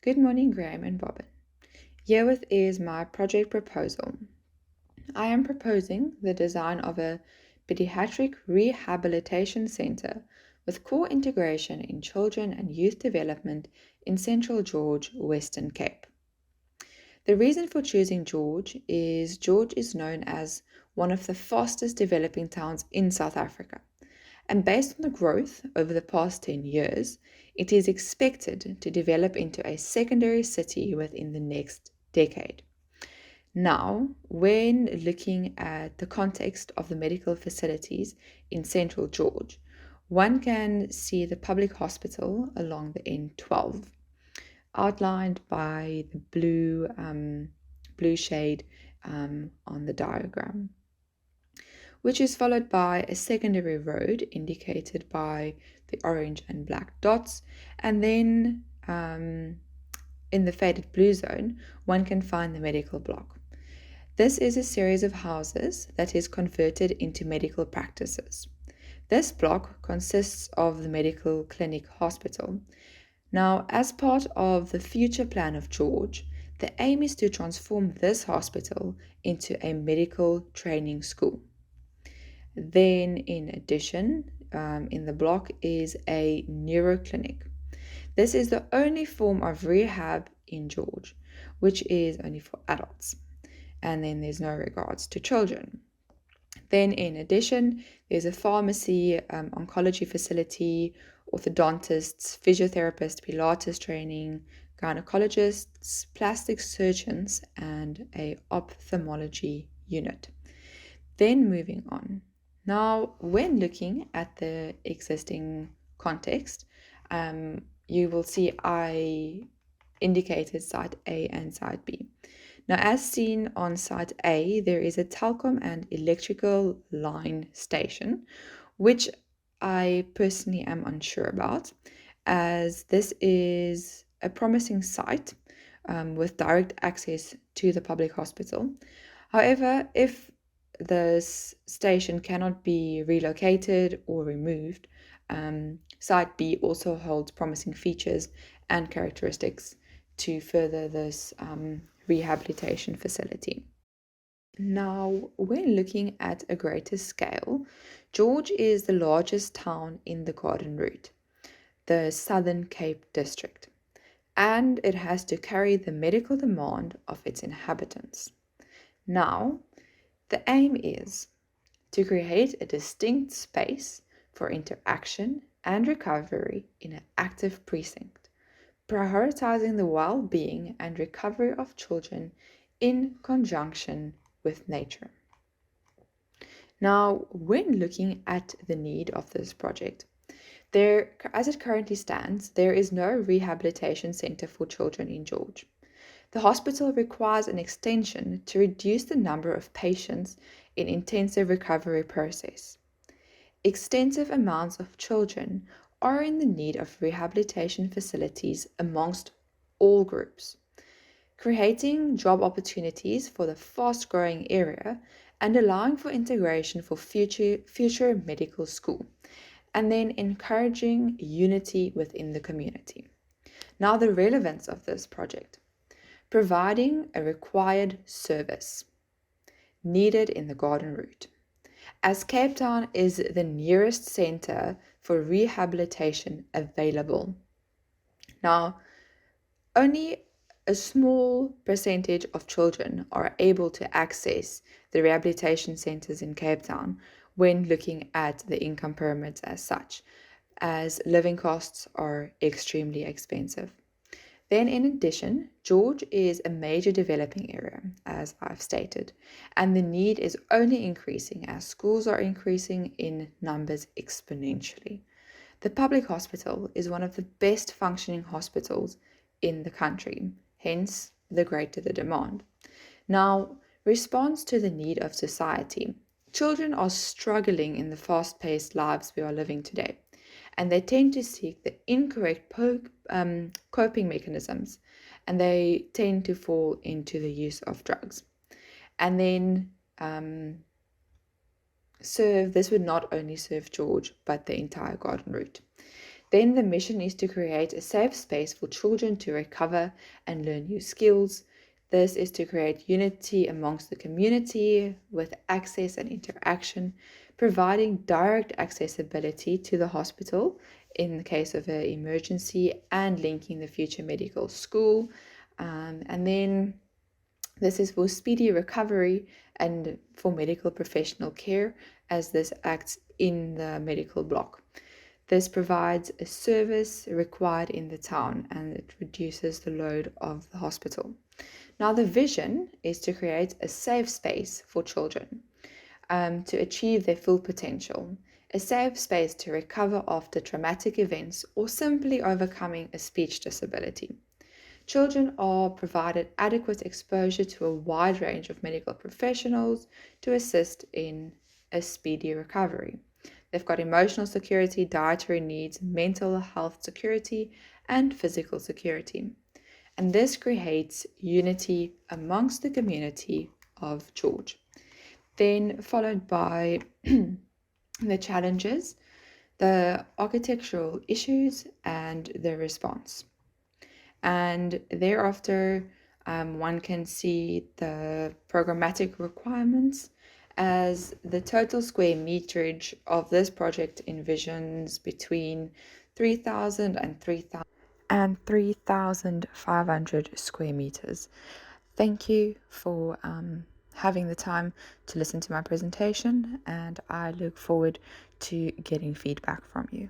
Good morning, Graham and Robin. Herewith is my project proposal. I am proposing the design of a pediatric rehabilitation center with core integration in children and youth development in Central George, Western Cape. The reason for choosing George is known as one of the fastest developing towns in South Africa. And based on the growth over the past 10 years, it is expected to develop into a secondary city within the next decade. Now, when looking at the context of the medical facilities in Central George, one can see the public hospital along the N12, outlined by the blue shade on the diagram, which is followed by a secondary road indicated by the orange and black dots. And then in the faded blue zone, one can find the medical block. This is a series of houses that is converted into medical practices. This block consists of the medical clinic hospital. Now, as part of the future plan of George, the aim is to transform this hospital into a medical training school. Then, in addition, in the block is a neuroclinic. This is the only form of rehab in George, which is only for adults. And then there's no regards to children. Then, in addition, there's a pharmacy, oncology facility, orthodontists, physiotherapists, Pilates training, gynecologists, plastic surgeons, and a ophthalmology unit. Then moving on. Now, when looking at the existing context, you will see I indicated site A and site B. Now, as seen on site A, there is a telecom and electrical line station, which I personally am unsure about, as this is a promising site with direct access to the public hospital. However, if this station cannot be relocated or removed, Site B also holds promising features and characteristics to further this rehabilitation facility. Now, when looking at a greater scale, George is the largest town in the Garden Route, the Southern Cape district, and it has to carry the medical demand of its inhabitants. Now, the aim is to create a distinct space for interaction and recovery in an active precinct, prioritizing the well-being and recovery of children in conjunction with nature. Now, when looking at the need of this project, as it currently stands, there is no rehabilitation center for children in George. The hospital requires an extension to reduce the number of patients in intensive recovery process. Extensive amounts of children are in the need of rehabilitation facilities amongst all groups, creating job opportunities for the fast-growing area and allowing for integration for future medical school, and then encouraging unity within the community. Now, the relevance of this project. Providing a required service needed in the Garden Route, as Cape Town is the nearest center for rehabilitation available. Now, only a small percentage of children are able to access the rehabilitation centers in Cape Town when looking at the income pyramids as such, as living costs are extremely expensive. Then, in addition, George is a major developing area, as I've stated, and the need is only increasing as schools are increasing in numbers exponentially. The public hospital is one of the best functioning hospitals in the country, hence the greater the demand. Now, response to the need of society. Children are struggling in the fast-paced lives we are living today, and they tend to seek the incorrect coping mechanisms, and they tend to fall into the use of drugs. And then this would not only serve George, but the entire Garden Route. Then the mission is to create a safe space for children to recover and learn new skills. This is to create unity amongst the community with access and interaction, providing direct accessibility to the hospital in the case of an emergency, and linking the future medical school. And then this is for speedy recovery and for medical professional care, as this acts in the medical block. This provides a service required in the town, and it reduces the load of the hospital. Now, the vision is to create a safe space for children to achieve their full potential, a safe space to recover after traumatic events or simply overcoming a speech disability. Children are provided adequate exposure to a wide range of medical professionals to assist in a speedy recovery. They've got emotional security, dietary needs, mental health security, and physical security. And this creates unity amongst the community of George. Then, followed by the challenges, the architectural issues, and the response. And thereafter, one can see the programmatic requirements, as the total square meterage of this project envisions between 3,000 and 3,500 square meters. Thank you for having the time to listen to my presentation, and I look forward to getting feedback from you.